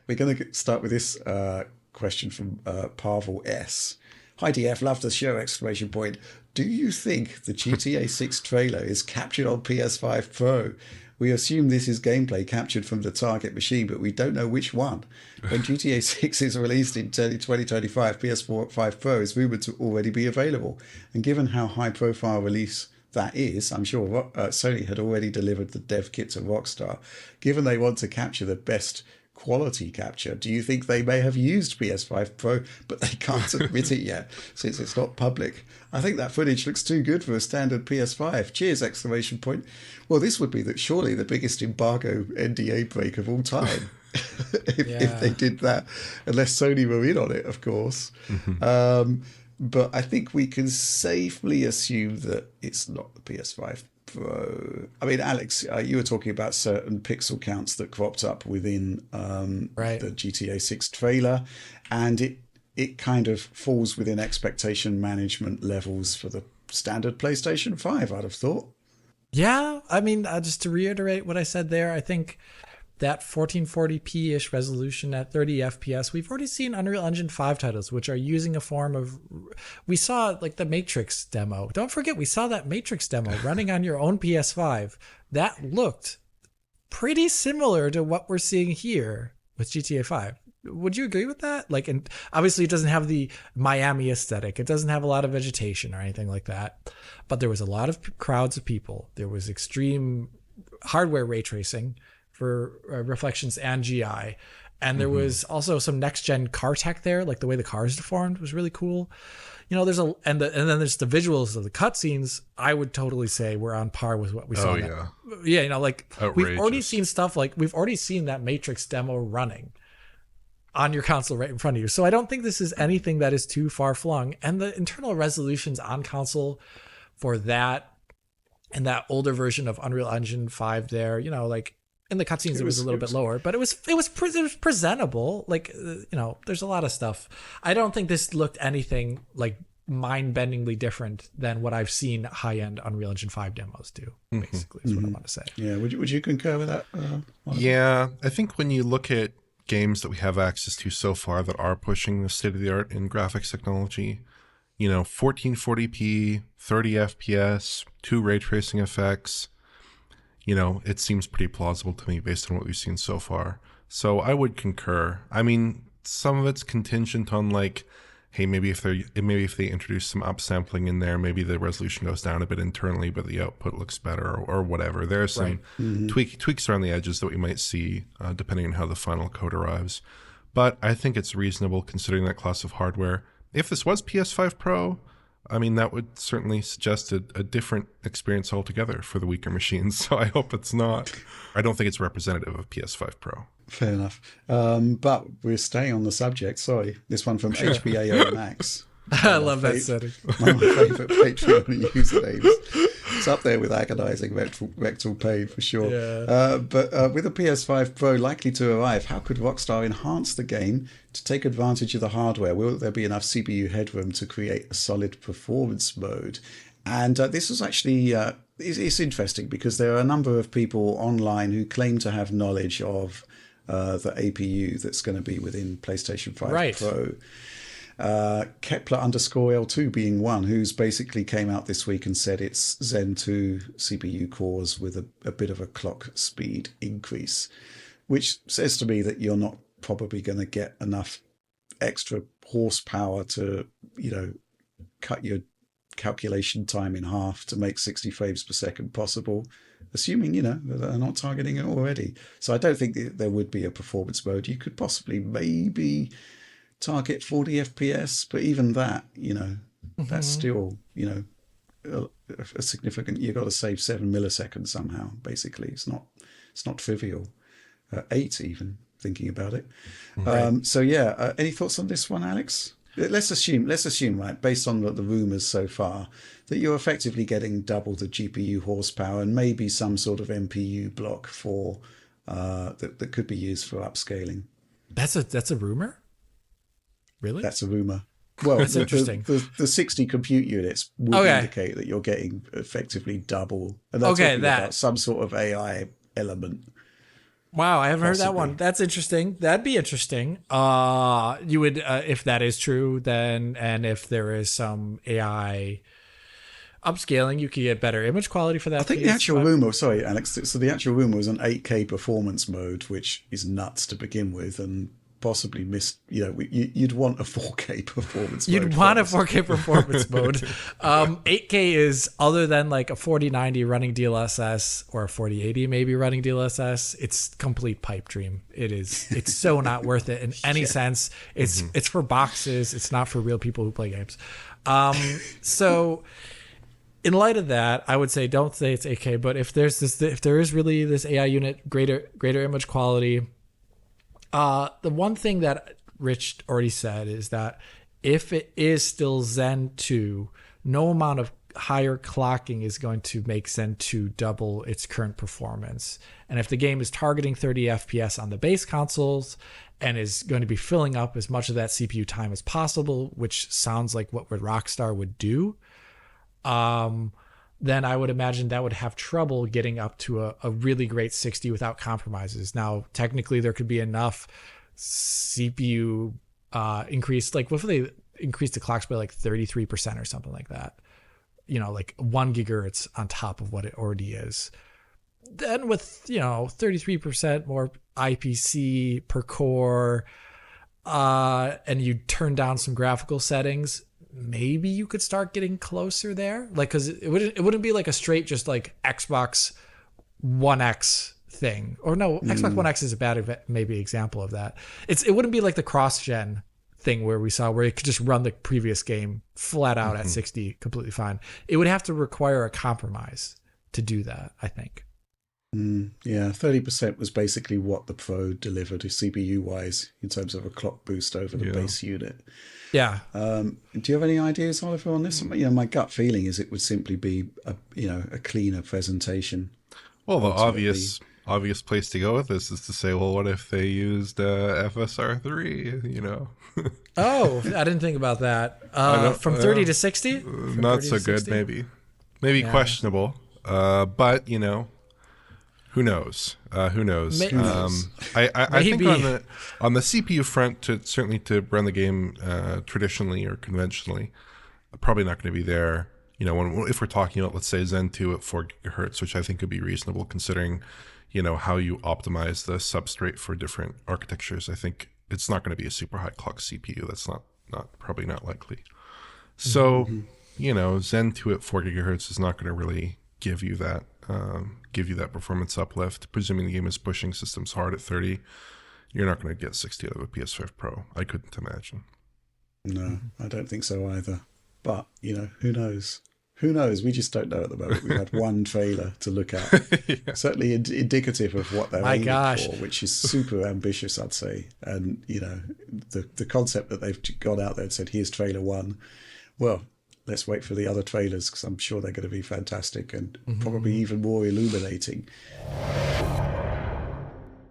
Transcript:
we're going to start with this question from Pavel S. Hi DF, love the show! Exclamation point. Do you think the GTA 6 trailer is captured on PS5 Pro? We assume this is gameplay captured from the target machine, but we don't know which one. When GTA 6 is released in 2025, PS5 Pro is rumored to already be available. And given how high-profile release that is, I'm sure Sony had already delivered the dev kit to Rockstar. Given they want to capture the best quality capture, do you think they may have used PS5 Pro, but they can't admit it yet since it's not public? I think that footage looks too good for a standard PS5. Cheers! Exclamation point. Well, this would be surely the biggest embargo NDA break of all time if they did that, unless Sony were in on it, of course. But I think we can safely assume that it's not the PS5 Pro. I mean, Alex, you were talking about certain pixel counts that cropped up within the GTA 6 trailer, and it kind of falls within expectation management levels for the standard PlayStation 5, I'd have thought. Yeah, I mean, just to reiterate what I said there, I think that 1440p-ish resolution at 30 FPS, we've already seen Unreal Engine 5 titles, which are using a form of... We saw, like, the Matrix demo. Don't forget, we saw that Matrix demo running on your own PS5. That looked pretty similar to what we're seeing here with GTA 5. Would you agree with that? Like, and obviously it doesn't have the Miami aesthetic. It doesn't have a lot of vegetation or anything like that. But there was a lot of crowds of people. There was extreme hardware ray tracing for reflections and GI. And there was also some next gen car tech there, like the way the cars deformed was really cool. You know, and then there's the visuals of the cutscenes. I would totally say we're on par with what we saw. Yeah, you know, like outrageous. We've already seen stuff like we've already seen that Matrix demo running on your console right in front of you. So I don't think this is anything that is too far flung. And the internal resolutions on console for that and that older version of Unreal Engine 5 there, you know, like in the cutscenes it was a little bit lower, but it was presentable. Like, you know, there's a lot of stuff. I don't think this looked anything like mind-bendingly different than what I've seen high-end Unreal Engine 5 demos do, basically, is what I want to say. Yeah, would you concur with that? Yeah, I think when you look at games that we have access to so far that are pushing the state-of-the-art in graphics technology, you know, 1440p, 30 FPS, 2 ray tracing effects, you know, it seems pretty plausible to me based on what we've seen so far. So I would concur. I mean, some of it's contingent on, like, hey, maybe if they introduce some upsampling in there, maybe the resolution goes down a bit internally, but the output looks better or whatever. There are some tweaks around the edges that we might see depending on how the final code arrives. But I think it's reasonable considering that class of hardware. If this was PS5 Pro, I mean, that would certainly suggest a different experience altogether for the weaker machines. So I hope it's not. I don't think it's representative of PS5 Pro. Fair enough. But we're staying on the subject. Sorry. This one from HBAO Max. I love that setting. One of my favourite Patreon usernames. It's up there with agonising rectal pain for sure. Yeah. But with a PS5 Pro likely to arrive, how could Rockstar enhance the game to take advantage of the hardware? Will there be enough CPU headroom to create a solid performance mode? And this was actually... it's interesting because there are a number of people online who claim to have knowledge of the APU that's going to be within PlayStation 5 Pro. Kepler_L2 being one, who's basically came out this week and said it's Zen 2 CPU cores with a bit of a clock speed increase, which says to me that you're not probably going to get enough extra horsepower to, you know, cut your calculation time in half to make 60 frames per second possible, assuming, you know, they're not targeting it already. So I don't think there would be a performance mode. You could possibly maybe target 40 FPS, but even that, you know, that's still, you know, a significant... You've got to save 7 milliseconds somehow, basically. It's not trivial. 8 even, thinking about it. So yeah, any thoughts on this one, Alex? Let's assume, right, based on the rumours so far, that you're effectively getting double the GPU horsepower and maybe some sort of MPU block for that could be used for upscaling. That's a rumor? Really? That's a rumour. Well, that's interesting. The 60 compute units would indicate that you're getting effectively double. And that's talking about some sort of AI element. Wow, I haven't heard that Possibly. one. That's interesting. That'd be interesting. You would, if that is true, then, and if there is some AI upscaling, you could get better image quality for that. I think the actual rumor, sorry, Alex, so the actual rumor was an 8K performance mode, which is nuts to begin with, and possibly you'd want a 4K performance mode. You'd want a 4K performance mode. 8K is, other than like a 4090 running DLSS or a 4080 maybe running DLSS, it's complete pipe dream. It's so not worth it in any sense. It's for boxes. It's not for real people who play games. So in light of that, I would say don't say it's 8K, but if there is really this AI unit, greater image quality. The one thing that Rich already said is that if it is still Zen 2, no amount of higher clocking is going to make Zen 2 double its current performance. And if the game is targeting 30 FPS on the base consoles and is going to be filling up as much of that CPU time as possible, which sounds like what Rockstar would do, then I would imagine that would have trouble getting up to a really great 60 without compromises. Now, technically, there could be enough CPU increase. Like, what if they increase the clock speed by like 33% or something like that? Like 1 gigahertz on top of what it already is. Then with, 33% more IPC per core, and you turn down some graphical settings, maybe you could start getting closer there. Like, because it wouldn't be like a straight just like Xbox One X thing. Or no, Xbox One X is a bad maybe example of that. It wouldn't be like the cross-gen thing where we saw where it could just run the previous game flat out at 60 completely fine. It would have to require a compromise to do that, I think. Yeah, 30% was basically what the Pro delivered CPU-wise in terms of a clock boost over the base unit. Yeah. Do you have any ideas, Oliver, on this? My gut feeling is it would simply be a cleaner presentation. Well, the obvious place to go with this is to say, well, what if they used FSR3? Oh, I didn't think about that. From 30 to 60? Not so good, maybe questionable. But who knows? Who knows? I think on the CPU front, certainly to run the game traditionally or conventionally, probably not going to be there. If we're talking about, let's say, Zen 2 at 4 gigahertz, which I think would be reasonable considering, how you optimize the substrate for different architectures. I think it's not going to be a super high clock CPU. That's probably not likely. So, Zen 2 at 4 gigahertz is not going to really give you that performance uplift. Presuming the game is pushing systems hard at 30, you're not going to get 60 out of a PS5 Pro. I couldn't imagine. No, I don't think so either. But, who knows? Who knows? We just don't know at the moment. We've had one trailer to look at. Certainly indicative of what they're aiming for, which is super ambitious, I'd say. And, the concept that they've gone out there and said, here's trailer 1. Well, let's wait for the other trailers because I'm sure they're going to be fantastic and probably even more illuminating.